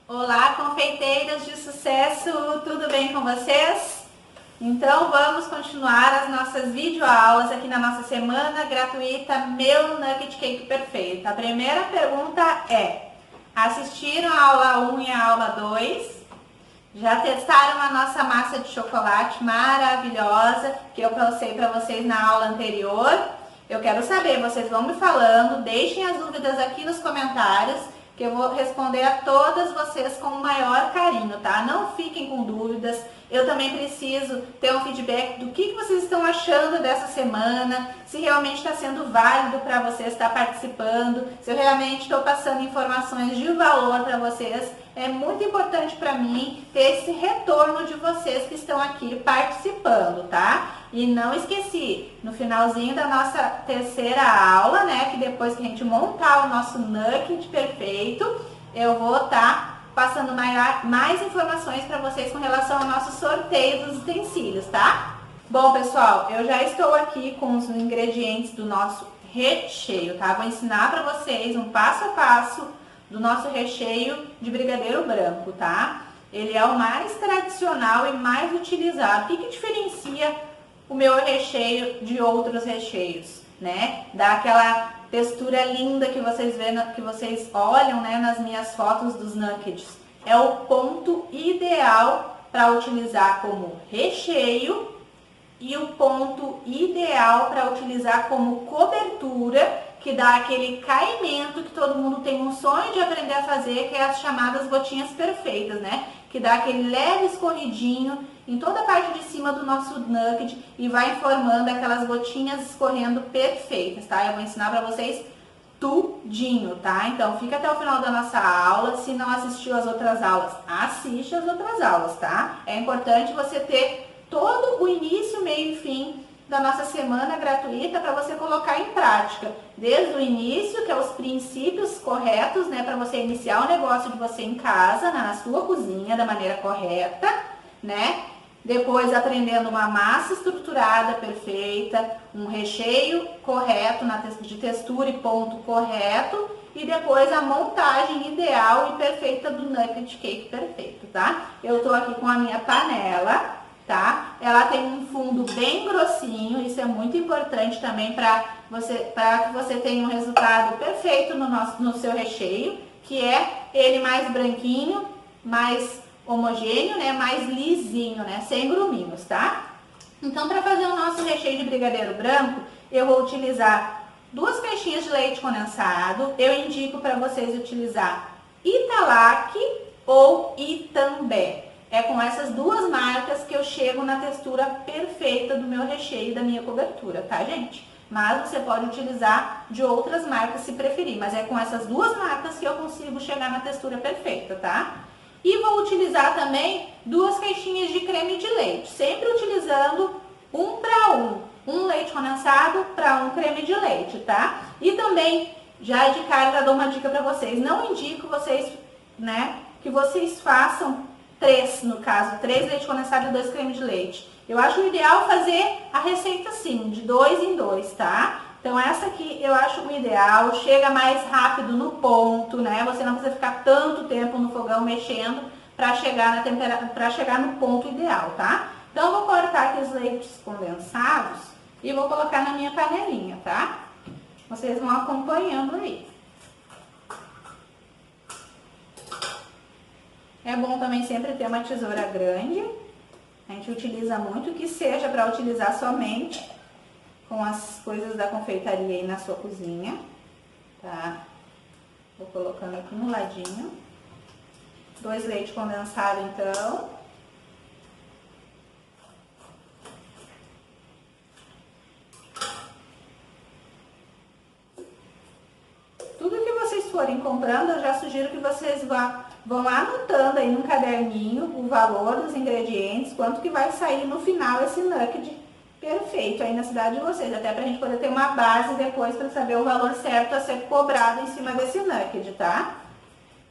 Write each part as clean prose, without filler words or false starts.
Olá, confeiteiras de sucesso, tudo bem com vocês? Então vamos continuar as nossas videoaulas aqui na nossa semana gratuita Meu Nugget Cake Perfeito. A primeira pergunta é: assistiram a aula 1 e a aula 2? Já testaram a nossa massa de chocolate maravilhosa que eu passei para vocês na aula anterior? Eu quero saber, vocês vão me falando, deixem as dúvidas aqui nos comentários que eu vou responder a todas vocês com o maior carinho, tá? Não fiquem com dúvidas. Eu também preciso ter um feedback do que vocês estão achando dessa semana, se realmente está sendo válido para vocês estar participando, se eu realmente estou passando informações de valor para vocês. É muito importante para mim ter esse retorno de vocês que estão aqui participando, tá? E não esqueci, no finalzinho da nossa terceira aula, né, que depois que a gente montar o nosso nugget perfeito, eu vou estar passando mais informações para vocês com relação ao nosso sorteio dos utensílios, tá? Bom, pessoal, eu já estou aqui com os ingredientes do nosso recheio, tá? Vou ensinar para vocês um passo a passo do nosso recheio de brigadeiro branco, tá? Ele é o mais tradicional e mais utilizado. O que diferencia o meu recheio de outros recheios, né? Dá aquela textura linda que vocês vêem, que vocês olham, né, nas minhas fotos dos nuggets. É o ponto ideal para utilizar como recheio e o ponto ideal para utilizar como cobertura, que dá aquele caimento que todo mundo tem um sonho de aprender a fazer, que é as chamadas gotinhas perfeitas, né? Que dá aquele leve escorridinho em toda a parte de cima do nosso nugget e vai formando aquelas gotinhas escorrendo perfeitas, tá? Eu vou ensinar para vocês tudinho, tá? Então fica até o final da nossa aula. Se não assistiu as outras aulas, assiste as outras aulas, tá? É importante você ter todo o início, meio e fim da nossa semana gratuita para você colocar em prática. Desde o início, que é os princípios corretos, né, para você iniciar o negócio de você em casa, na sua cozinha, da maneira correta, né? Depois aprendendo uma massa estruturada perfeita, um recheio correto, de textura e ponto correto, e depois a montagem ideal e perfeita do nugget cake perfeito, tá? Eu tô aqui com a minha panela, tá? Ela tem um fundo bem grossinho, isso é muito importante também para que você tenha um resultado perfeito no seu recheio, que é ele mais branquinho, mais homogêneo, né? Mais lisinho, né? Sem gruminhos, tá? Então, para fazer o nosso recheio de brigadeiro branco, eu vou utilizar 2 caixinhas de leite condensado. Eu indico para vocês utilizar Italac ou Itambé. É com essas 2 marcas que eu chego na textura perfeita do meu recheio e da minha cobertura, tá, gente? Mas você pode utilizar de outras marcas se preferir, mas é com essas 2 marcas que eu consigo chegar na textura perfeita, tá? E vou utilizar também 2 caixinhas de creme de leite, sempre utilizando 1 para 1, um leite condensado para 1 creme de leite, tá? E também, já de cara, já dou uma dica para vocês, não indico vocês, né, que vocês façam 3, no caso, 3 leite condensado e 2 creme de leite. Eu acho o ideal fazer a receita assim, de 2 em 2, tá? Então essa aqui eu acho o ideal, chega mais rápido no ponto, né? Você não precisa ficar tanto tempo no fogão mexendo para chegar no ponto ideal, tá? Então eu vou cortar aqui os leites condensados e vou colocar na minha panelinha, tá? Vocês vão acompanhando aí. É bom também sempre ter uma tesoura grande. A gente utiliza muito, que seja para utilizar somente com as coisas da confeitaria aí na sua cozinha, tá? Vou colocando aqui no ladinho. 2 leite condensado, então. Tudo que vocês forem comprando, eu já sugiro que vocês vão anotando aí num caderninho o valor dos ingredientes, quanto que vai sair no final esse nugget perfeito aí na cidade de vocês, até pra gente poder ter uma base depois para saber o valor certo a ser cobrado em cima desse nugget, tá?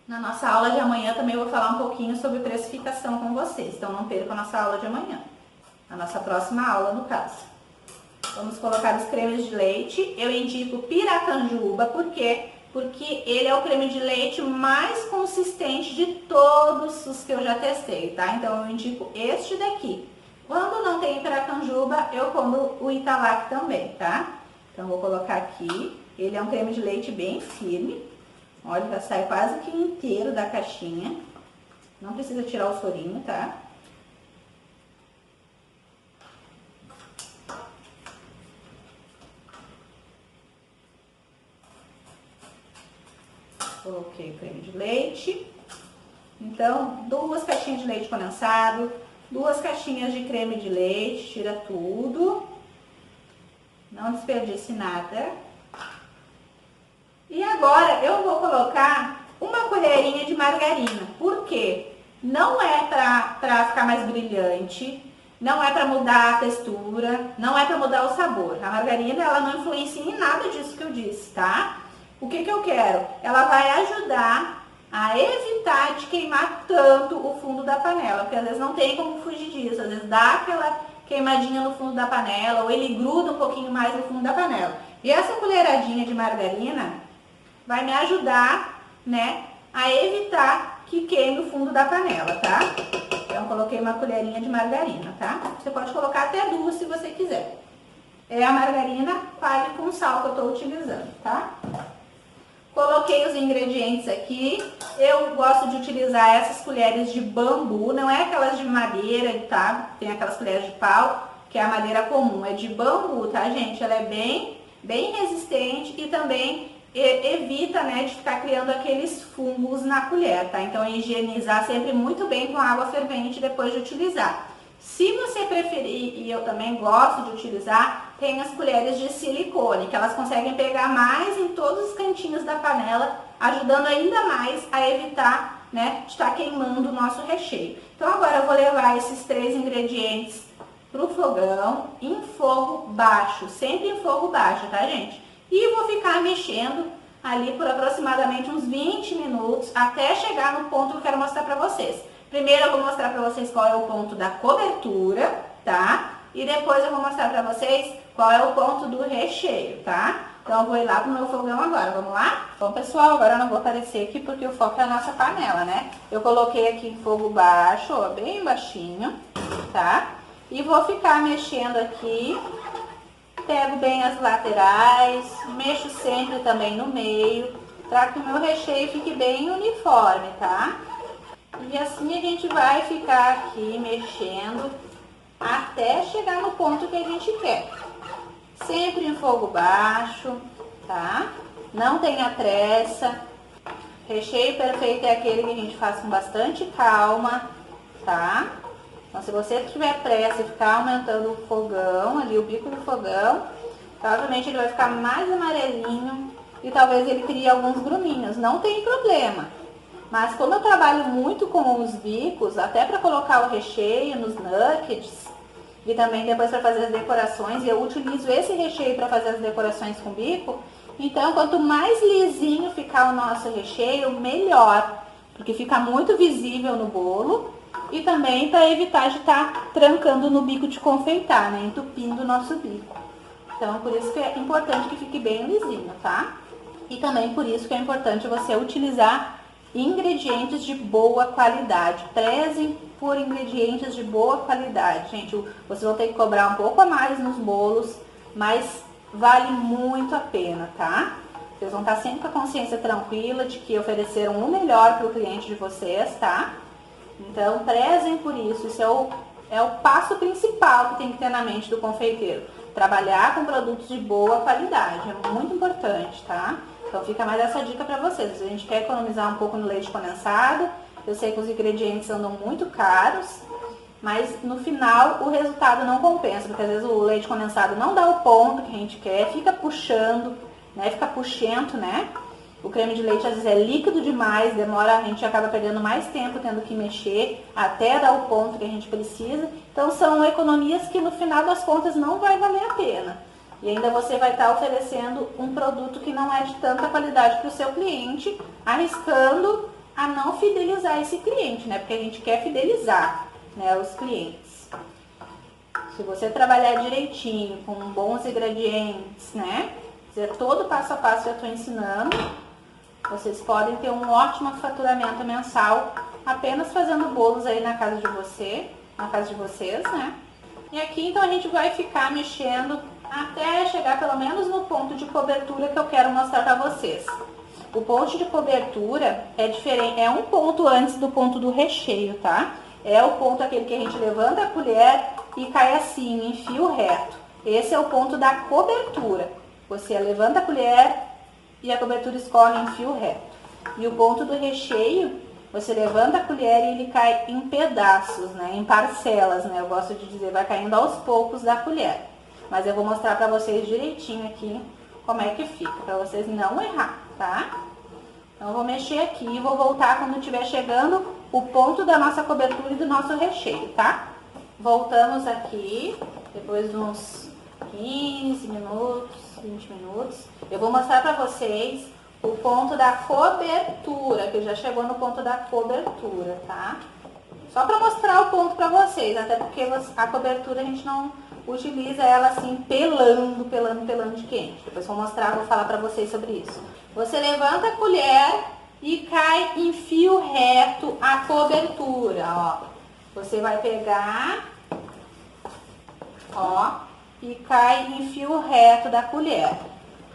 Na nossa aula de amanhã também eu vou falar um pouquinho sobre precificação com vocês, então não percam a nossa aula de amanhã, a nossa próxima aula no caso. Vamos colocar os cremes de leite, eu indico Piracanjuba, porque porque ele é o creme de leite mais consistente de todos os que eu já testei, tá? Então eu indico este daqui. Quando não tem Piracanjuba, eu como o Italac também, tá? Então vou colocar aqui. Ele é um creme de leite bem firme. Olha, já sai quase que inteiro da caixinha. Não precisa tirar o sorinho, tá? Coloquei o creme de leite. Então, 2 caixinhas de leite condensado, 2 caixinhas de creme de leite, tira tudo. Não desperdice nada. E agora eu vou colocar uma colherinha de margarina. Por quê? Não é pra ficar mais brilhante, não é pra mudar a textura, não é pra mudar o sabor. A margarina, ela não influencia em nada disso que eu disse, tá? O que eu quero? Ela vai ajudar a evitar de queimar tanto o fundo da panela, porque às vezes não tem como fugir disso, às vezes dá aquela queimadinha no fundo da panela, ou ele gruda um pouquinho mais no fundo da panela. E essa colheradinha de margarina vai me ajudar, né, a evitar que queime o fundo da panela, tá? Então, coloquei uma colherinha de margarina, tá? Você pode colocar até 2 se você quiser. É a margarina palha com sal que eu tô utilizando, tá? Coloquei os ingredientes aqui. Eu gosto de utilizar essas colheres de bambu, não é aquelas de madeira, tá? Tem aquelas colheres de pau, que é a madeira comum, é de bambu, tá, gente? Ela é bem resistente e também evita, né, de ficar criando aqueles fungos na colher, tá? Então, higienizar sempre muito bem com água fervente depois de utilizar. Se você preferir, e eu também gosto de utilizar, tem as colheres de silicone, que elas conseguem pegar mais em todos os cantinhos da panela, ajudando ainda mais a evitar, né, de estar queimando o nosso recheio. Então agora eu vou levar esses 3 ingredientes pro fogão em fogo baixo, sempre em fogo baixo, tá, gente? E vou ficar mexendo ali por aproximadamente uns 20 minutos, até chegar no ponto que eu quero mostrar pra vocês. Primeiro eu vou mostrar pra vocês qual é o ponto da cobertura, tá? E depois eu vou mostrar pra vocês qual é o ponto do recheio, tá? Então eu vou ir lá pro meu fogão agora, vamos lá? Bom, pessoal, agora eu não vou aparecer aqui porque o foco é a nossa panela, né? Eu coloquei aqui em fogo baixo, ó, bem baixinho, tá? E vou ficar mexendo aqui, pego bem as laterais, mexo sempre também no meio, para que o meu recheio fique bem uniforme, tá? E assim a gente vai ficar aqui mexendo até chegar no ponto que a gente quer. Sempre em fogo baixo, tá? Não tenha pressa. Recheio perfeito é aquele que a gente faz com bastante calma, tá? Então, se você tiver pressa e ficar aumentando o fogão, ali o bico do fogão, provavelmente ele vai ficar mais amarelinho e talvez ele crie alguns gruminhos. Não tem problema. Mas como eu trabalho muito com os bicos, até para colocar o recheio nos nuggets e também depois para fazer as decorações, e eu utilizo esse recheio para fazer as decorações com bico, então quanto mais lisinho ficar o nosso recheio, melhor, porque fica muito visível no bolo e também para evitar de estar trancando no bico de confeitar, né, entupindo o nosso bico. Então por isso que é importante que fique bem lisinho, tá? E também por isso que é importante você utilizar ingredientes de boa qualidade. Prezem por ingredientes de boa qualidade. Gente, vocês vão ter que cobrar um pouco a mais nos bolos, mas vale muito a pena, tá? Vocês vão estar sempre com a consciência tranquila de que ofereceram o melhor para o cliente de vocês, tá? Então, prezem por isso. Isso é o passo principal que tem que ter na mente do confeiteiro. Trabalhar com produtos de boa qualidade. É muito importante, tá? Então fica mais essa dica para vocês. Se a gente quer economizar um pouco no leite condensado, eu sei que os ingredientes andam muito caros, mas no final o resultado não compensa, porque às vezes o leite condensado não dá o ponto que a gente quer, fica puxando, né? Fica puxento, né? O creme de leite às vezes é líquido demais, demora, a gente acaba perdendo mais tempo tendo que mexer até dar o ponto que a gente precisa. Então são economias que no final das contas não vai valer a pena. E ainda você vai estar oferecendo um produto que não é de tanta qualidade para o seu cliente, arriscando a não fidelizar esse cliente, né? Porque a gente quer fidelizar, né, os clientes. Se você trabalhar direitinho, com bons ingredientes, né? Todo passo a passo que eu estou ensinando, vocês podem ter um ótimo faturamento mensal apenas fazendo bolos aí na casa de vocês, né? E aqui então a gente vai ficar mexendo até chegar pelo menos no ponto de cobertura que eu quero mostrar para vocês. O ponto de cobertura é diferente, é um ponto antes do ponto do recheio, tá? É o ponto aquele que a gente levanta a colher e cai assim, em fio reto. Esse é o ponto da cobertura. Você levanta a colher e a cobertura escorre em fio reto. E o ponto do recheio, você levanta a colher e ele cai em pedaços, né? Em parcelas, né? Eu gosto de dizer, vai caindo aos poucos da colher. Mas eu vou mostrar pra vocês direitinho aqui como é que fica, pra vocês não errar, tá? Então eu vou mexer aqui e vou voltar quando estiver chegando o ponto da nossa cobertura e do nosso recheio, tá? Voltamos aqui, depois de uns 15 minutos, 20 minutos. Eu vou mostrar pra vocês o ponto da cobertura, que já chegou no ponto da cobertura, tá? Só pra mostrar o ponto pra vocês, até porque a cobertura a gente não utiliza ela assim pelando de quente. Depois vou mostrar, vou falar pra vocês sobre isso. Você levanta a colher e cai em fio reto a cobertura, ó. Você vai pegar, ó, e cai em fio reto da colher.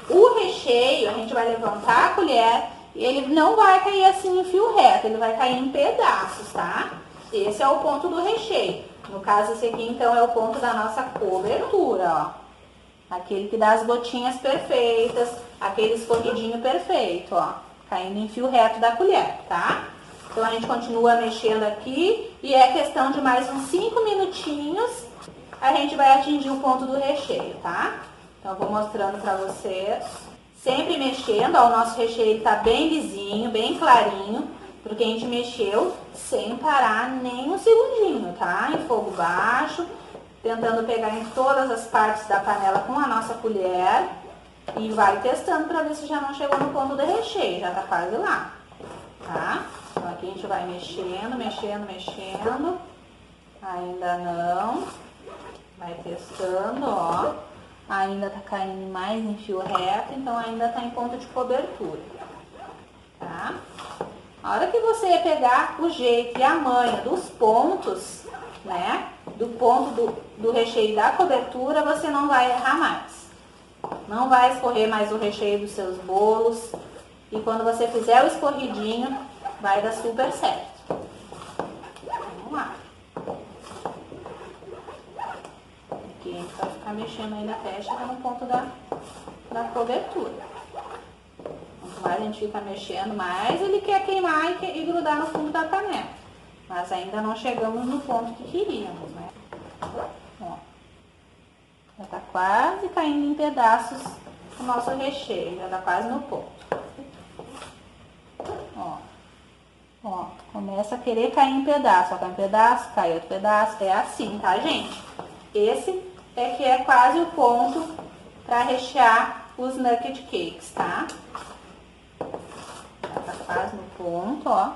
O recheio, a gente vai levantar a colher e ele não vai cair assim em fio reto, ele vai cair em pedaços, tá? Esse é o ponto do recheio. No caso, esse aqui, então, é o ponto da nossa cobertura, ó. Aquele que dá as gotinhas perfeitas, aquele escorridinho perfeito, ó. Caindo em fio reto da colher, tá? Então, a gente continua mexendo aqui e é questão de mais uns 5 minutinhos, a gente vai atingir o ponto do recheio, tá? Então, eu vou mostrando pra vocês. Sempre mexendo, ó, o nosso recheio tá bem lisinho, bem clarinho, porque a gente mexeu sem parar nem um segundinho, tá? Em fogo baixo, tentando pegar em todas as partes da panela com a nossa colher. E vai testando pra ver se já não chegou no ponto do recheio, já tá quase lá, tá? Então, aqui a gente vai mexendo. Ainda não. Vai testando, ó. Ainda tá caindo mais em fio reto, então ainda tá em ponto de cobertura, tá? A hora que você pegar o jeito e a manha dos pontos, né? Do ponto do recheio da cobertura, você não vai errar mais. Não vai escorrer mais o recheio dos seus bolos. E quando você fizer o escorridinho, vai dar super certo. Vamos lá. Aqui a gente vai ficar mexendo ainda até chegar no ponto da cobertura. Quanto mais a gente fica mexendo, mais ele quer queimar e grudar no fundo da panela. Mas ainda não chegamos no ponto que queríamos, né? Ó, já tá quase caindo em pedaços o nosso recheio, já tá quase no ponto. Ó, começa a querer cair em pedaço, ó, cai um pedaço, cai outro pedaço, é assim, tá, gente? Esse é que é quase o ponto para rechear os nugget cakes, tá? Já tá quase no ponto, ó.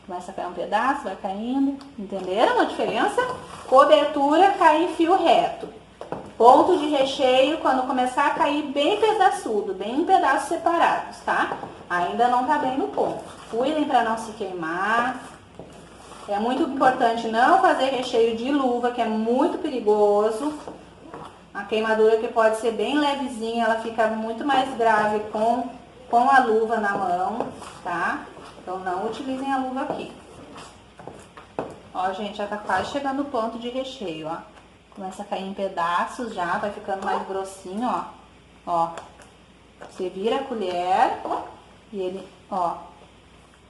Começa a cair um pedaço, vai caindo. Entenderam a diferença? Cobertura cai em fio reto. Ponto de recheio, quando começar a cair bem pedaçudo, bem em pedaços separados, tá? Ainda não tá bem no ponto. Cuidem para não se queimar. É muito importante não fazer recheio de luva, que é muito perigoso. A queimadura que pode ser bem levezinha, ela fica muito mais grave com a luva na mão, tá? Então não utilizem a luva aqui. Ó, gente, já tá quase chegando no ponto de recheio, ó. Começa a cair em pedaços já, vai ficando mais grossinho, ó. Ó, você vira a colher e ele, ó,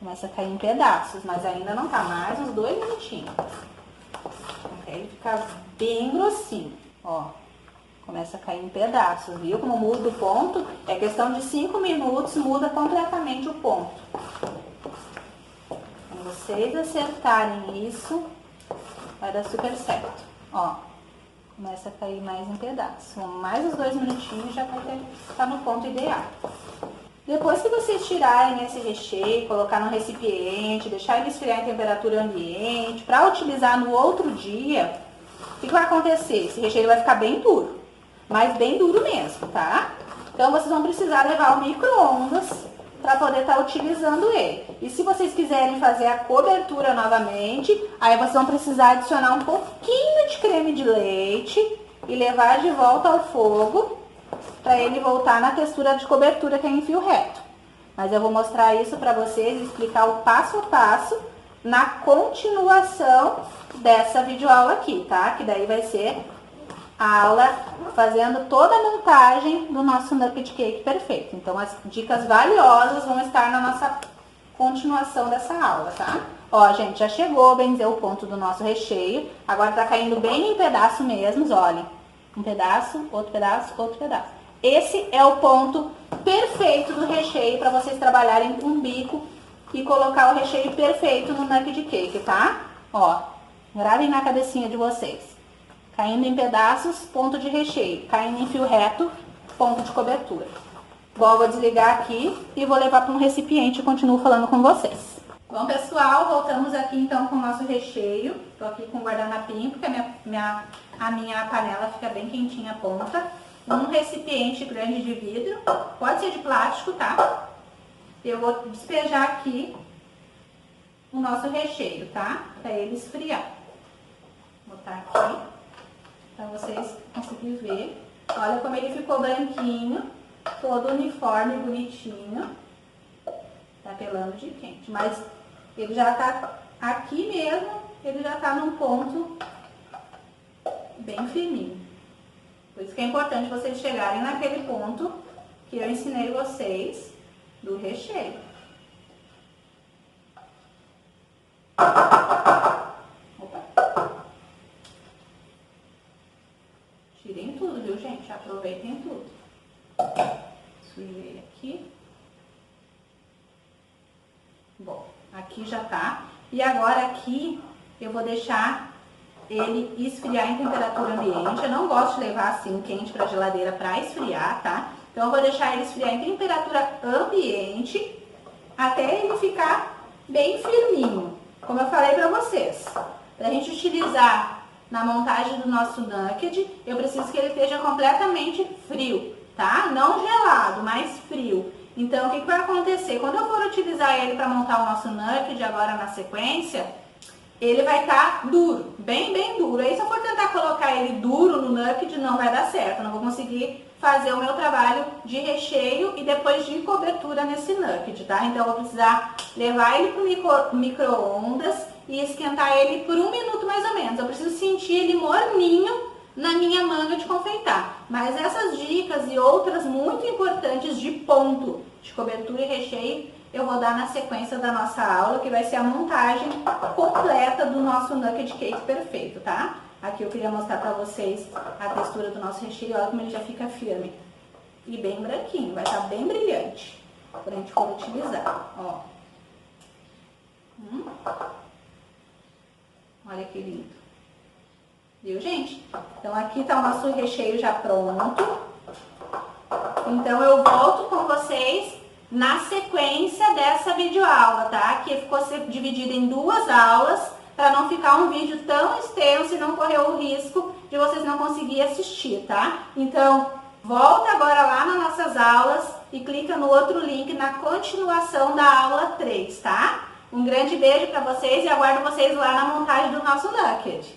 começa a cair em pedaços, mas ainda não tá, mais uns 2 minutinhos. Até ele ficar bem grossinho, ó. Começa a cair em pedaços, viu? Como muda o ponto, é questão de 5 minutos, muda completamente o ponto. Quando vocês acertarem isso, vai dar super certo. Ó, começa a cair mais em pedaços. Mais uns 2 minutinhos já vai estar no ponto ideal. Depois que vocês tirarem esse recheio, colocar no recipiente, deixar ele esfriar em temperatura ambiente, para utilizar no outro dia, o que vai acontecer? Esse recheio vai ficar bem duro. Mas bem duro mesmo, tá? Então, vocês vão precisar levar ao micro-ondas para poder estar utilizando ele. E se vocês quiserem fazer a cobertura novamente, aí vocês vão precisar adicionar um pouquinho de creme de leite e levar de volta ao fogo para ele voltar na textura de cobertura que é em fio reto. Mas eu vou mostrar isso para vocês e explicar o passo a passo na continuação dessa videoaula aqui, tá? Que daí vai ser a aula fazendo toda a montagem do nosso nugget cake perfeito. Então, as dicas valiosas vão estar na nossa continuação dessa aula, tá? Ó, gente, já chegou, bem dizer, o ponto do nosso recheio. Agora tá caindo bem em pedaço mesmo, olhem. Um pedaço, outro pedaço, outro pedaço. Esse é o ponto perfeito do recheio para vocês trabalharem com bico e colocar o recheio perfeito no nugget cake, tá? Ó, gravem na cabecinha de vocês. Caindo em pedaços, ponto de recheio. Caindo em fio reto, ponto de cobertura. Bom, eu vou desligar aqui e vou levar para um recipiente e continuo falando com vocês. Bom, pessoal, voltamos aqui então com o nosso recheio. Tô aqui com o guardanapinho, porque a minha panela fica bem quentinha a ponta. Um recipiente grande de vidro, pode ser de plástico, tá? Eu vou despejar aqui o nosso recheio, tá? Para ele esfriar. Vou botar aqui para vocês conseguirem ver. Olha como ele ficou branquinho, todo uniforme, bonitinho. Tá pelando de quente, mas ele já tá aqui mesmo, ele já tá num ponto bem firminho. Por isso que é importante vocês chegarem naquele ponto que eu ensinei vocês do recheio. Opa. Tirem tudo, viu, gente? Aproveitem tudo. Sujei aqui. Bom, aqui já tá. E agora aqui eu vou deixar ele esfriar em temperatura ambiente. Eu não gosto de levar assim quente para a geladeira para esfriar, tá? Então eu vou deixar ele esfriar em temperatura ambiente até ele ficar bem firminho. Como eu falei para vocês, para a gente utilizar na montagem do nosso nugget, eu preciso que ele esteja completamente frio, tá? Não gelado, mas frio. Então o que vai acontecer? Quando eu for utilizar ele para montar o nosso nugget agora na sequência, ele vai estar duro, bem duro. Aí se eu for tentar colocar ele duro no nugget, não vai dar certo. Não vou conseguir fazer o meu trabalho de recheio e depois de cobertura nesse nugget, tá? Então eu vou precisar levar ele pro micro-ondas e esquentar ele por 1 minuto mais ou menos. Eu preciso sentir ele morninho na minha manga de confeitar. Mas essas dicas e outras muito importantes de ponto de cobertura e recheio eu vou dar na sequência da nossa aula, que vai ser a montagem completa do nosso nugget cake perfeito, tá? Aqui eu queria mostrar pra vocês a textura do nosso recheio, olha como ele já fica firme. E bem branquinho, vai estar bem brilhante quando a gente for utilizar, ó. Olha que lindo. Viu, gente? Então aqui tá o nosso recheio já pronto. Então eu volto com vocês na sequência dessa videoaula, tá? Que ficou dividida em 2 aulas, para não ficar um vídeo tão extenso e não correr o risco de vocês não conseguirem assistir, tá? Então, volta agora lá nas nossas aulas e clica no outro link na continuação da aula 3, tá? Um grande beijo para vocês e aguardo vocês lá na montagem do nosso nugget.